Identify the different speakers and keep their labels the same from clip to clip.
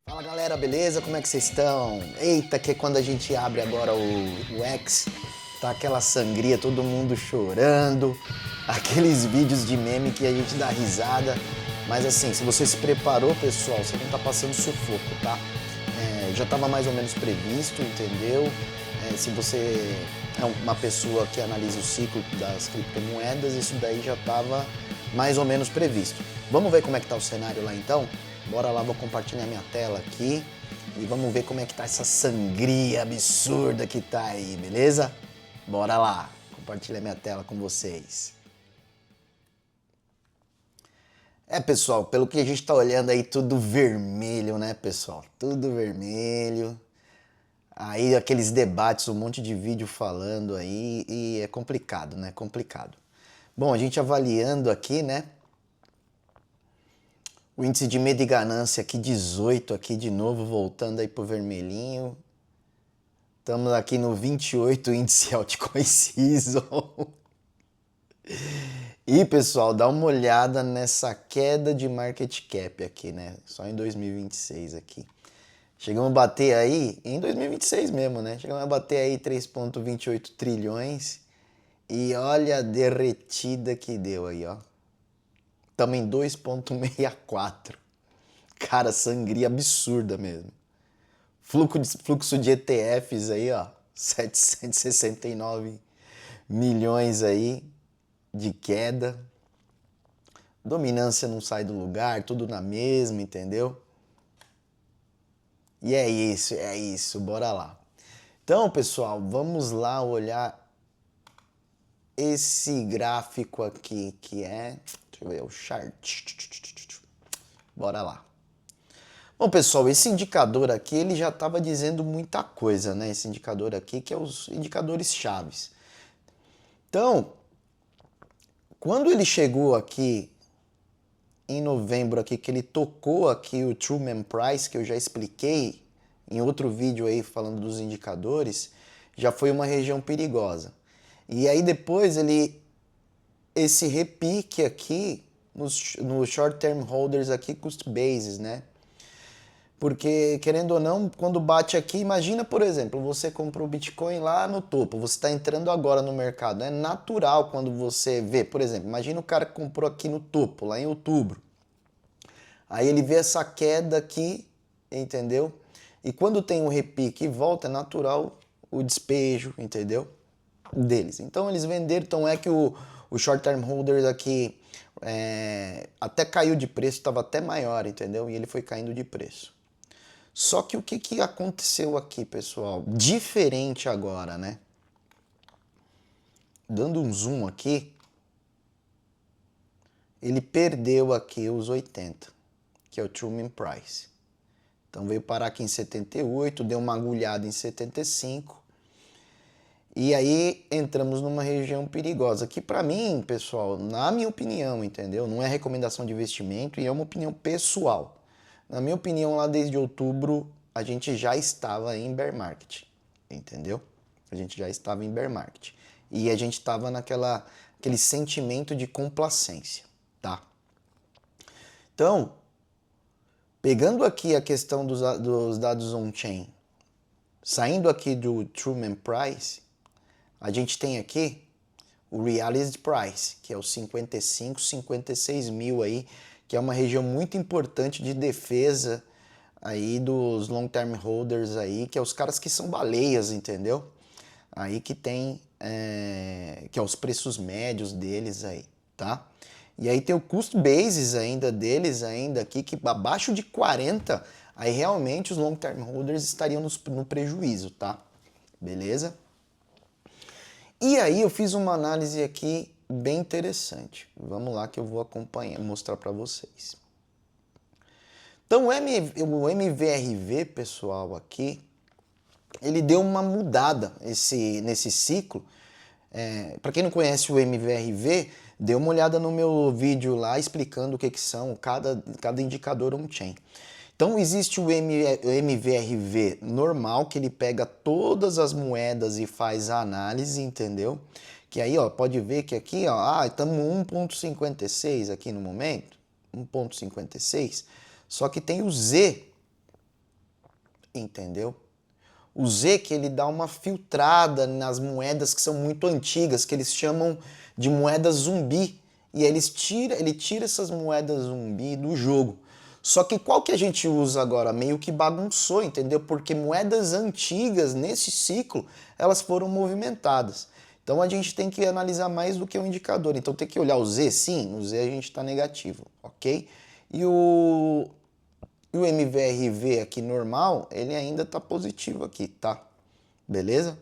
Speaker 1: Fala galera, beleza? Como é que vocês estão? Eita, que quando a gente abre agora o X, tá aquela sangria, todo mundo chorando, aqueles vídeos de meme que a gente dá risada. Mas assim, se você se preparou, pessoal, você não tá passando sufoco, tá? Já tava mais ou menos previsto, entendeu? Se você é uma pessoa que analisa o ciclo das criptomoedas, isso daí já tava mais ou menos previsto. Vamos ver como é que tá o cenário lá então? Bora lá, vou compartilhar minha tela aqui e vamos ver como é que tá essa sangria absurda que tá aí, beleza? Bora lá, compartilhar minha tela com vocês. Pessoal, pelo que a gente tá olhando aí, tudo vermelho, né, pessoal? Tudo vermelho. Aí aqueles debates, um monte de vídeo falando aí e é complicado, né? Complicado. Bom, a gente avaliando aqui, né? O índice de medo e ganância aqui 18 aqui de novo, voltando aí pro vermelhinho. Estamos aqui no 28 índice Altcoin Season. E pessoal, dá uma olhada nessa queda de market cap aqui, né? Só em 2026 aqui. Chegamos a bater aí, em 2026 mesmo, né? Chegamos a bater aí 3,28 trilhões. E olha a derretida que deu aí, ó. Estamos em 2,64. Cara, sangria absurda mesmo. Fluxo de ETFs aí, ó. 769 milhões aí de queda. Dominância não sai do lugar, tudo na mesma, entendeu? E é isso, bora lá. Então, pessoal, vamos lá olhar esse gráfico aqui que é, deixa eu ver, o chart. Bora lá. Bom, pessoal, esse indicador aqui, ele já estava dizendo muita coisa, né? Esse indicador aqui, que é os indicadores chaves. Então, quando ele chegou aqui em novembro aqui, que ele tocou aqui o Truman Price, que eu já expliquei em outro vídeo aí falando dos indicadores, já foi uma região perigosa. E aí depois esse repique aqui no short term holders aqui, custo basis, né? Porque, querendo ou não, quando bate aqui, imagina, por exemplo, você comprou o Bitcoin lá no topo, você está entrando agora no mercado. É natural quando você vê, por exemplo, imagina o cara que comprou aqui no topo, lá em outubro. Aí ele vê essa queda aqui, entendeu? E quando tem um repique e volta, é natural o despejo, entendeu? Deles. Então eles venderam, então é que o short term holders aqui até caiu de preço, estava até maior, entendeu? E ele foi caindo de preço. Só que o que aconteceu aqui, pessoal? Diferente agora, né? Dando um zoom aqui, ele perdeu aqui os 80, que é o Truman Price. Então veio parar aqui em 78, deu uma agulhada em 75. E aí entramos numa região perigosa, que para mim, pessoal, na minha opinião, entendeu? Não é recomendação de investimento e é uma opinião pessoal. Na minha opinião, lá desde outubro, a gente já estava em bear market, entendeu? A gente já estava em bear market. E a gente estava aquele sentimento de complacência, tá? Então, pegando aqui a questão dos dados on-chain, saindo aqui do Truman Price, a gente tem aqui o Realized Price, que é os 55, 56 mil aí, que é uma região muito importante de defesa aí dos long term holders aí, que é os caras que são baleias, entendeu? Aí que tem, que é os preços médios deles aí, tá? E aí tem o custo basis ainda deles ainda aqui, que abaixo de 40, aí realmente os long term holders estariam no prejuízo, tá? Beleza? E aí eu fiz uma análise aqui bem interessante. Vamos lá que eu vou acompanhar, mostrar para vocês. Então o MVRV, pessoal, aqui, ele deu uma mudada nesse ciclo. Para quem não conhece o MVRV, dê uma olhada no meu vídeo lá explicando o que são cada indicador on-chain. Então existe o MVRV normal, que ele pega todas as moedas e faz a análise, entendeu? Que aí, ó, pode ver que aqui, ó, estamos 1,56 aqui no momento, 1,56. Só que tem o Z, entendeu? O Z que ele dá uma filtrada nas moedas que são muito antigas, que eles chamam de moedas zumbi. E ele tira essas moedas zumbi do jogo. Só que qual que a gente usa agora? Meio que bagunçou, entendeu? Porque moedas antigas nesse ciclo, elas foram movimentadas. Então a gente tem que analisar mais do que o indicador. Então tem que olhar o Z, sim, no Z a gente está negativo, ok? E o MVRV aqui normal, ele ainda está positivo aqui, tá? Beleza?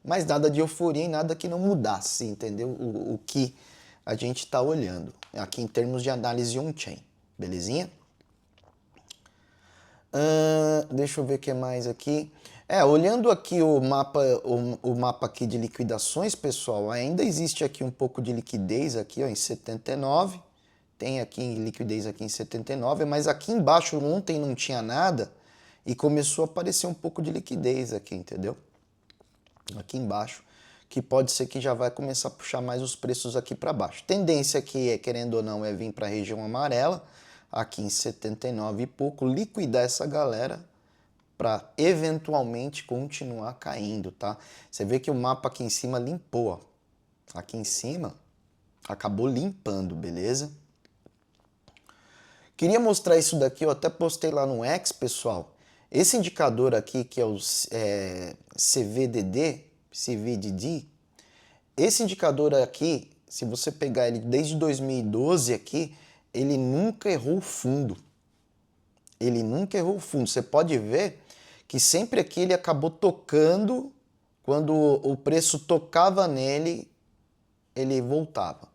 Speaker 1: Mas nada de euforia e nada que não mudasse, entendeu? O que a gente está olhando aqui em termos de análise on-chain, belezinha? Deixa eu ver o que mais aqui. Olhando aqui o mapa aqui de liquidações, pessoal, ainda existe aqui um pouco de liquidez aqui, ó, em 79. Tem aqui liquidez aqui em 79, mas aqui embaixo ontem não tinha nada e começou a aparecer um pouco de liquidez aqui, entendeu? Aqui embaixo, que pode ser que já vai começar a puxar mais os preços aqui para baixo. Tendência aqui, querendo ou não, é vir para a região amarela, aqui em 79 e pouco, liquidar essa galera para eventualmente continuar caindo, tá? Você vê que o mapa aqui em cima limpou, ó. Aqui em cima acabou limpando, beleza? Queria mostrar isso daqui, eu até postei lá no X, pessoal. Esse indicador aqui, que é o CVDD, esse indicador aqui, se você pegar ele desde 2012 aqui, ele nunca errou fundo. Ele nunca errou fundo. Você pode ver que sempre aqui ele acabou tocando, quando o preço tocava nele, ele voltava.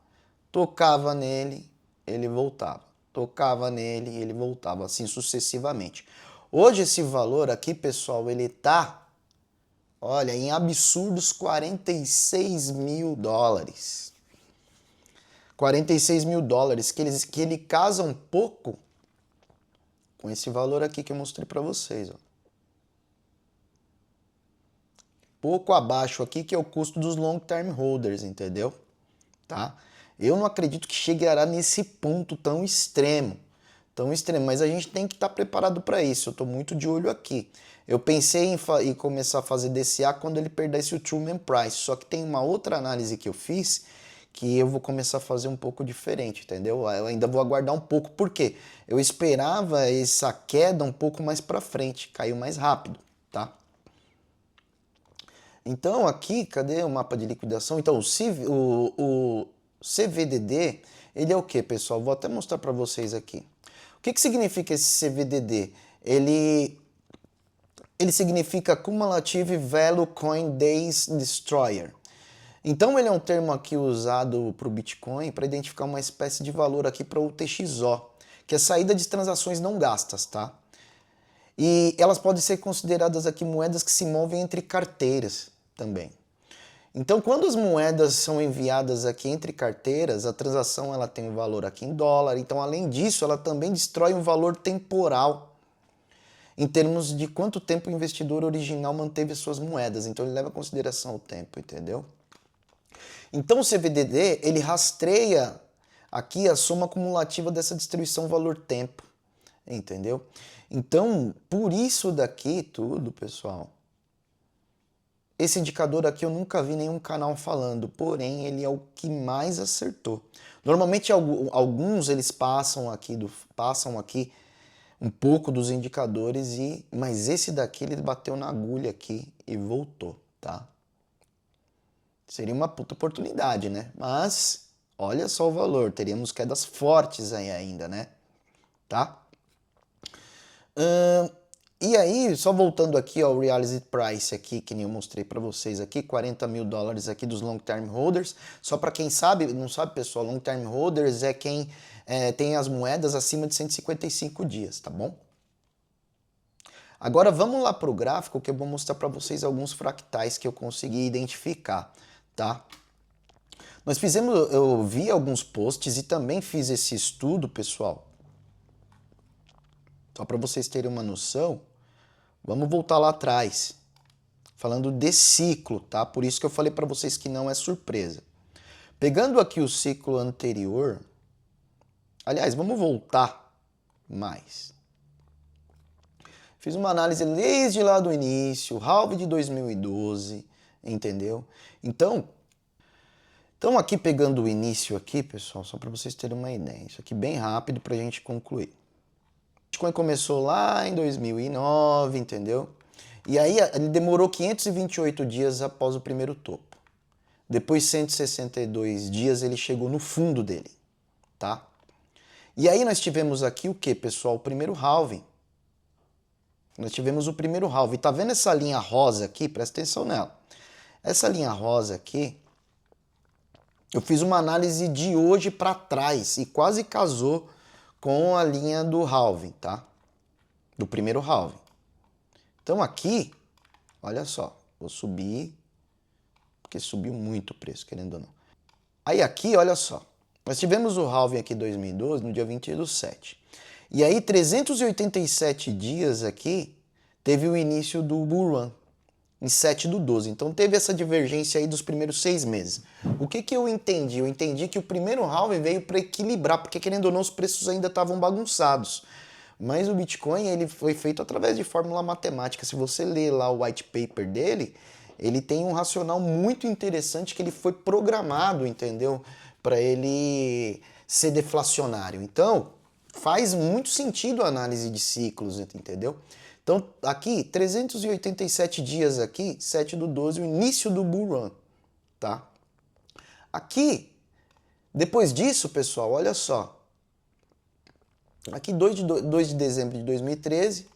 Speaker 1: Tocava nele, ele voltava. Tocava nele, ele voltava, assim sucessivamente. Hoje esse valor aqui, pessoal, ele tá, olha, em absurdos 46 mil dólares. 46 mil dólares, que ele casa um pouco com esse valor aqui que eu mostrei para vocês, ó. Pouco abaixo aqui, que é o custo dos long term holders, entendeu? Tá? Eu não acredito que chegará nesse ponto tão extremo, mas a gente tem que estar preparado para isso. Eu estou muito de olho aqui. Eu pensei em começar a fazer DCA quando ele perdesse o Truman Price, só que tem uma outra análise que eu fiz que eu vou começar a fazer um pouco diferente, entendeu? Eu ainda vou aguardar um pouco, porque eu esperava essa queda um pouco mais para frente, caiu mais rápido, tá? Então aqui, cadê o mapa de liquidação? Então o CVDD, ele é o que, pessoal? Vou até mostrar para vocês aqui. O que significa esse CVDD? Ele significa Cumulative Value Coin Days Destroyer. Então ele é um termo aqui usado para o Bitcoin para identificar uma espécie de valor aqui para o UTXO, que é saída de transações não gastas, tá? E elas podem ser consideradas aqui moedas que se movem entre carteiras também. Então, quando as moedas são enviadas aqui entre carteiras, a transação ela tem um valor aqui em dólar. Então, além disso, ela também destrói um valor temporal em termos de quanto tempo o investidor original manteve as suas moedas. Então, ele leva em consideração o tempo, entendeu? Então, o CVDD, ele rastreia aqui a soma acumulativa dessa destruição valor-tempo, entendeu? Então, por isso daqui tudo, pessoal, esse indicador aqui eu nunca vi nenhum canal falando, porém ele é o que mais acertou. Normalmente alguns eles passam aqui um pouco dos indicadores, mas esse daqui ele bateu na agulha aqui e voltou, tá? Seria uma puta oportunidade, né? Mas olha só o valor, teríamos quedas fortes aí ainda, né? Tá? E aí, só voltando aqui ao Realized Price aqui, que nem eu mostrei para vocês aqui, 40 mil dólares aqui dos Long Term Holders. Só para quem sabe, não sabe, pessoal, Long Term Holders é quem tem as moedas acima de 155 dias, tá bom? Agora vamos lá para o gráfico que eu vou mostrar para vocês alguns fractais que eu consegui identificar, tá? Eu vi alguns posts e também fiz esse estudo, pessoal. Só para vocês terem uma noção, vamos voltar lá atrás, falando de ciclo, tá? Por isso que eu falei para vocês que não é surpresa. Pegando aqui o ciclo anterior, aliás, vamos voltar mais. Fiz uma análise desde lá do início, halving de 2012, entendeu? Então aqui pegando o início aqui, pessoal, só para vocês terem uma ideia. Isso aqui bem rápido para a gente concluir. O Bitcoin começou lá em 2009, entendeu? E aí ele demorou 528 dias após o primeiro topo. Depois 162 dias ele chegou no fundo dele, tá? E aí nós tivemos aqui o que, pessoal? O primeiro halving. Nós tivemos o primeiro halving. Tá vendo essa linha rosa aqui? Presta atenção nela. Essa linha rosa aqui, eu fiz uma análise de hoje para trás e quase casou com a linha do halving, tá? Do primeiro halving. Então aqui, olha só, vou subir, porque subiu muito o preço, querendo ou não. Aí aqui, olha só, nós tivemos o halving aqui 2012 no dia 20/7. E aí 387 dias aqui teve o início do bull run, em 7/12. Então teve essa divergência aí dos primeiros 6 meses. O que eu entendi? Eu entendi que o primeiro halving veio para equilibrar, porque querendo ou não os preços ainda estavam bagunçados. Mas o Bitcoin ele foi feito através de fórmula matemática. Se você ler lá o white paper dele, ele tem um racional muito interessante que ele foi programado, entendeu? Para ele ser deflacionário. Então, faz muito sentido a análise de ciclos, entendeu? Então, aqui, 387 dias aqui, 7/12, o início do bull run, tá? Aqui, depois disso, pessoal, olha só. Aqui, 2 de dezembro de 2013,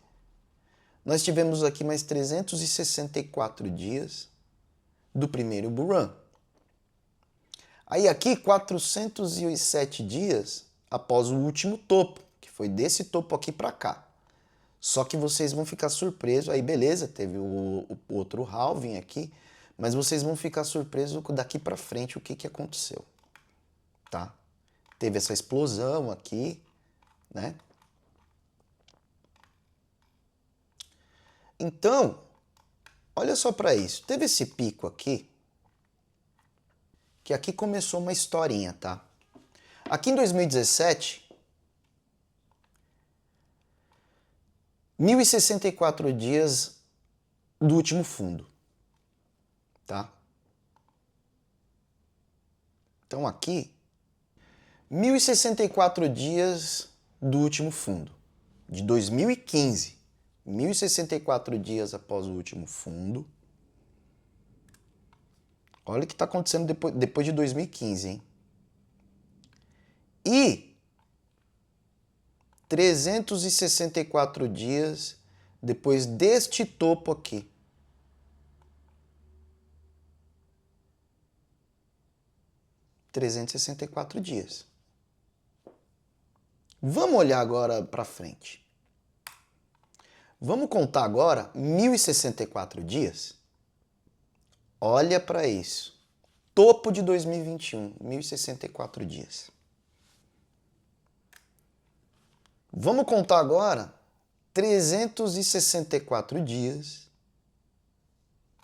Speaker 1: nós tivemos aqui mais 364 dias do primeiro bull run. Aí aqui, 407 dias após o último topo, que foi desse topo aqui para cá. Só que vocês vão ficar surpresos, aí beleza, teve o outro halving aqui, mas vocês vão ficar surpresos daqui para frente o que aconteceu, tá? Teve essa explosão aqui, né? Então, olha só para isso. Teve esse pico aqui, que aqui começou uma historinha, tá? Aqui em 2017, 1064 dias do último fundo, tá? Então aqui, 1064 dias do último fundo, de 2015. 1064 dias após o último fundo. Olha o que está acontecendo depois de 2015, hein? E 364 dias depois deste topo aqui. (364 dias. Vamos olhar agora para frente. Vamos contar agora 1064 dias? Olha para isso. Topo de 2021, 1064 dias. Vamos contar agora 364 dias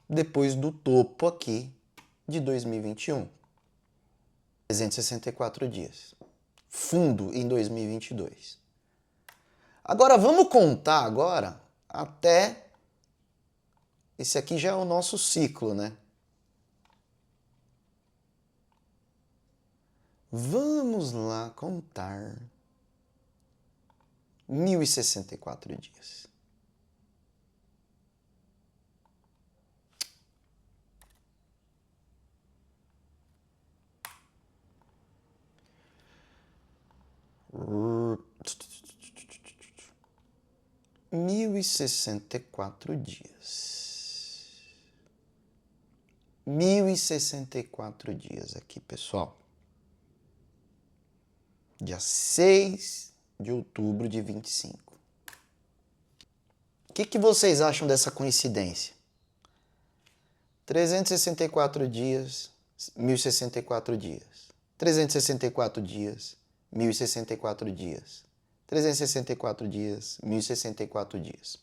Speaker 1: depois do topo aqui de 2021. 364 dias. Fundo em 2022. Agora vamos contar agora até... Esse aqui já é o nosso ciclo, né? Vamos lá contar 1064 dias. Mil e 1064 dias. 1064 dias aqui, pessoal. Dia 6 de outubro de 25. O que vocês acham dessa coincidência? 364 dias, 1064 dias. 364 dias, 1064 dias. 364 dias, 1064 dias.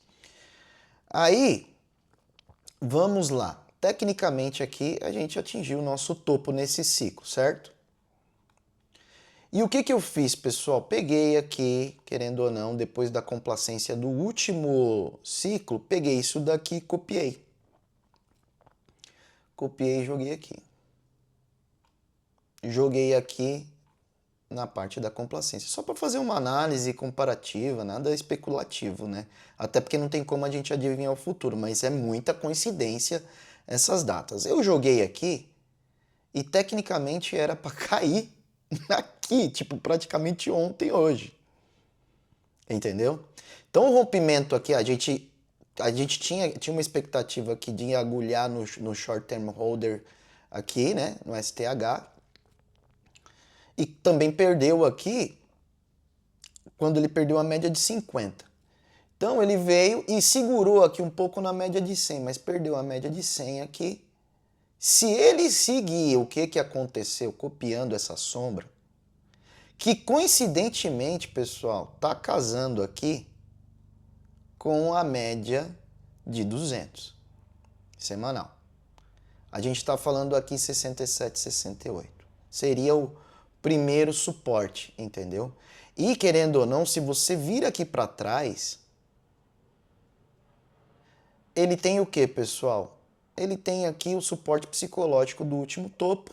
Speaker 1: Aí, vamos lá. Tecnicamente aqui, a gente atingiu o nosso topo nesse ciclo, certo? E o que que eu fiz, pessoal? Peguei aqui, querendo ou não, depois da complacência do último ciclo, peguei isso daqui e copiei. Copiei e joguei aqui. Joguei aqui na parte da complacência, só para fazer uma análise comparativa, nada especulativo, né? Até porque não tem como a gente adivinhar o futuro, mas é muita coincidência essas datas. Eu joguei aqui e tecnicamente era para cair aqui, tipo, praticamente ontem, hoje. Entendeu? Então o rompimento aqui, a gente tinha uma expectativa aqui de agulhar no short term holder aqui, né, no STH, e também perdeu aqui quando ele perdeu a média de 50. Então ele veio e segurou aqui um pouco na média de 100, mas perdeu a média de 100 aqui. Se ele seguir o que aconteceu copiando essa sombra, que coincidentemente, pessoal, tá casando aqui com a média de 200 semanal. A gente está falando aqui 67, 68. Seria o primeiro suporte, entendeu? E querendo ou não, se você vir aqui para trás, ele tem o que, pessoal? Ele tem aqui o suporte psicológico do último topo.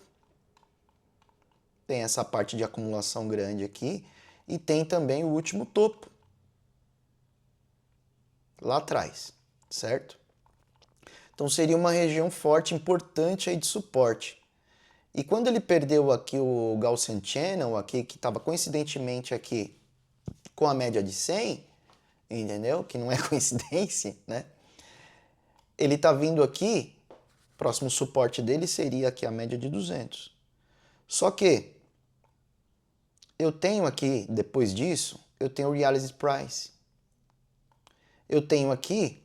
Speaker 1: Tem essa parte de acumulação grande aqui. E tem também o último topo. Lá atrás, certo? Então seria uma região forte, importante aí de suporte. E quando ele perdeu aqui o Gaussian Channel, aqui, que estava coincidentemente aqui com a média de 100, entendeu? Que não é coincidência, né? Ele está vindo aqui, próximo suporte dele seria aqui a média de 200. Só que eu tenho aqui, depois disso, eu tenho o Reality Price. Eu tenho aqui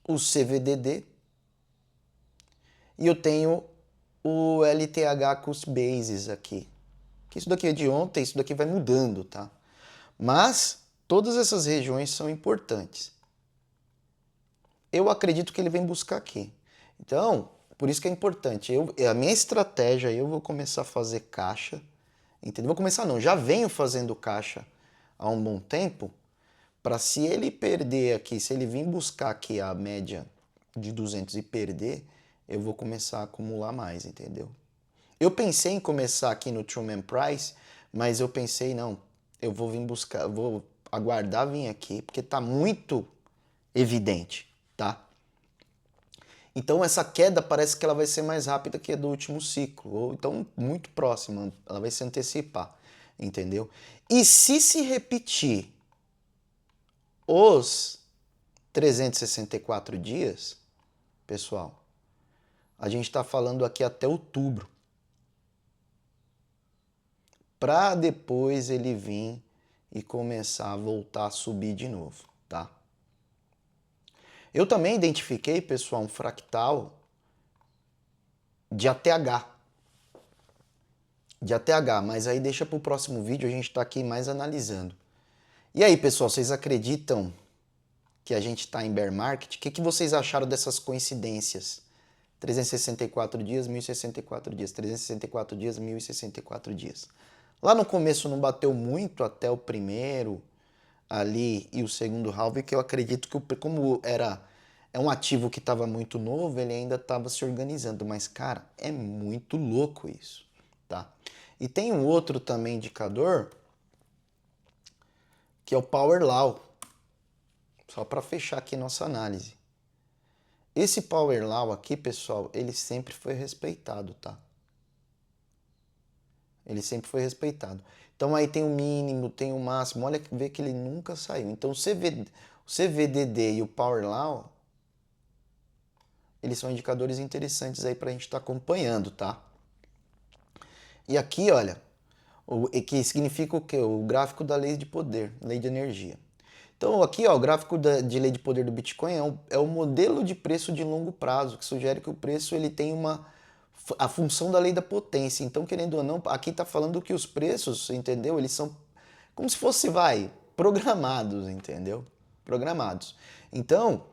Speaker 1: o CVDD e eu tenho o LTH Cost Basis aqui. Que isso daqui é de ontem, isso daqui vai mudando, tá? Mas todas essas regiões são importantes. Eu acredito que ele vem buscar aqui. Então, por isso que é importante. A minha estratégia, eu vou começar a fazer caixa, entendeu? Vou começar não, já venho fazendo caixa há um bom tempo, para se ele perder aqui, se ele vir buscar aqui a média de 200 e perder, eu vou começar a acumular mais, entendeu? Eu pensei em começar aqui no Truman Price, mas eu pensei, não, eu vou vir buscar, vou aguardar vir aqui, porque tá muito evidente, tá? Então essa queda parece que ela vai ser mais rápida que a do último ciclo, ou então muito próxima, ela vai se antecipar, entendeu? E se repetir os 364 dias, pessoal, a gente está falando aqui até outubro, para depois ele vir e começar a voltar a subir de novo, tá? Eu também identifiquei, pessoal, um fractal de ATH. De ATH, mas aí deixa para o próximo vídeo, a gente está aqui mais analisando. E aí, pessoal, vocês acreditam que a gente está em bear market? O que vocês acharam dessas coincidências? 364 dias, 1064 dias, 364 dias, 1064 dias. Lá no começo não bateu muito até o primeiro ali e o segundo halving, que eu acredito que como é um ativo que estava muito novo, ele ainda estava se organizando, mas cara, é muito louco isso, tá? E tem um outro também indicador, que é o Power Law, só para fechar aqui nossa análise. Esse Power Law aqui, pessoal, ele sempre foi respeitado, tá? Ele sempre foi respeitado. Então aí tem o mínimo, tem o máximo, olha, vê que ele nunca saiu. Então o CVDD e o Power Law, eles são indicadores interessantes aí para a gente estar acompanhando, tá? E aqui, olha, que significa o quê? O gráfico da lei de poder, lei de energia. Então aqui, ó, o gráfico de lei de poder do Bitcoin é o modelo de preço de longo prazo, que sugere que o preço ele tem a função da lei da potência. Então, querendo ou não, aqui está falando que os preços, entendeu? Eles são como se fosse, programados, entendeu? Programados. Então,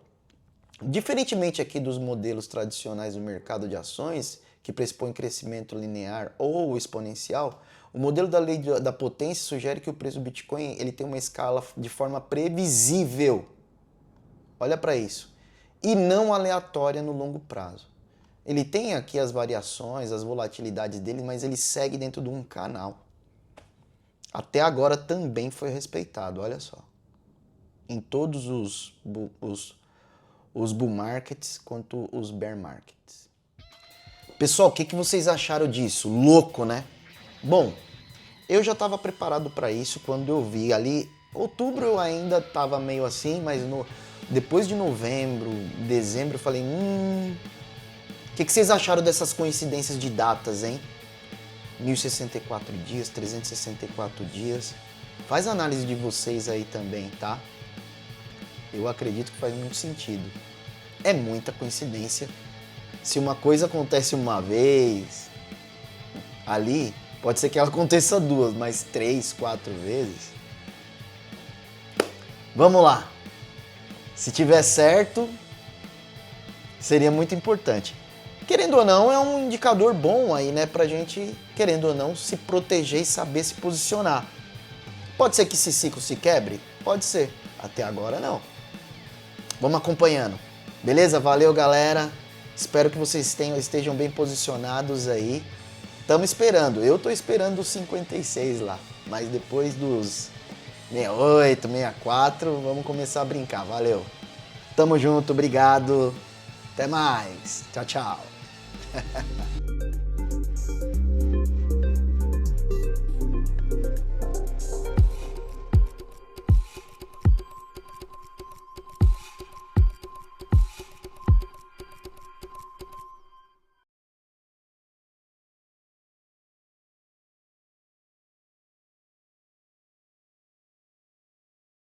Speaker 1: diferentemente aqui dos modelos tradicionais do mercado de ações, que pressupõem crescimento linear ou exponencial, O modelo da lei da potência sugere que o preço do Bitcoin ele tem uma escala de forma previsível. Olha para isso. E não aleatória no longo prazo. Ele tem aqui as variações, as volatilidades dele, mas ele segue dentro de um canal. Até agora também foi respeitado, olha só. Em todos os bull markets quanto os bear markets. Pessoal, o que vocês acharam disso? Louco, né? Bom, eu já estava preparado para isso quando eu vi ali. Outubro eu ainda estava meio assim, mas depois de novembro, dezembro, eu falei, o que vocês acharam dessas coincidências de datas, hein? 1064 dias, 364 dias. Faz a análise de vocês aí também, tá? Eu acredito que faz muito sentido. É muita coincidência. Se uma coisa acontece uma vez, ali, pode ser que ela aconteça duas, mas 3, 4 vezes. Vamos lá. Se tiver certo, seria muito importante. Querendo ou não, é um indicador bom aí, né? Pra gente, querendo ou não, se proteger e saber se posicionar. Pode ser que esse ciclo se quebre? Pode ser. Até agora, não. Vamos acompanhando. Beleza? Valeu, galera. Espero que vocês estejam bem posicionados aí. Estamos esperando. Eu tô esperando os 56 lá. Mas depois dos 68, 64, vamos começar a brincar. Valeu. Tamo junto, obrigado. Até mais. Tchau, tchau.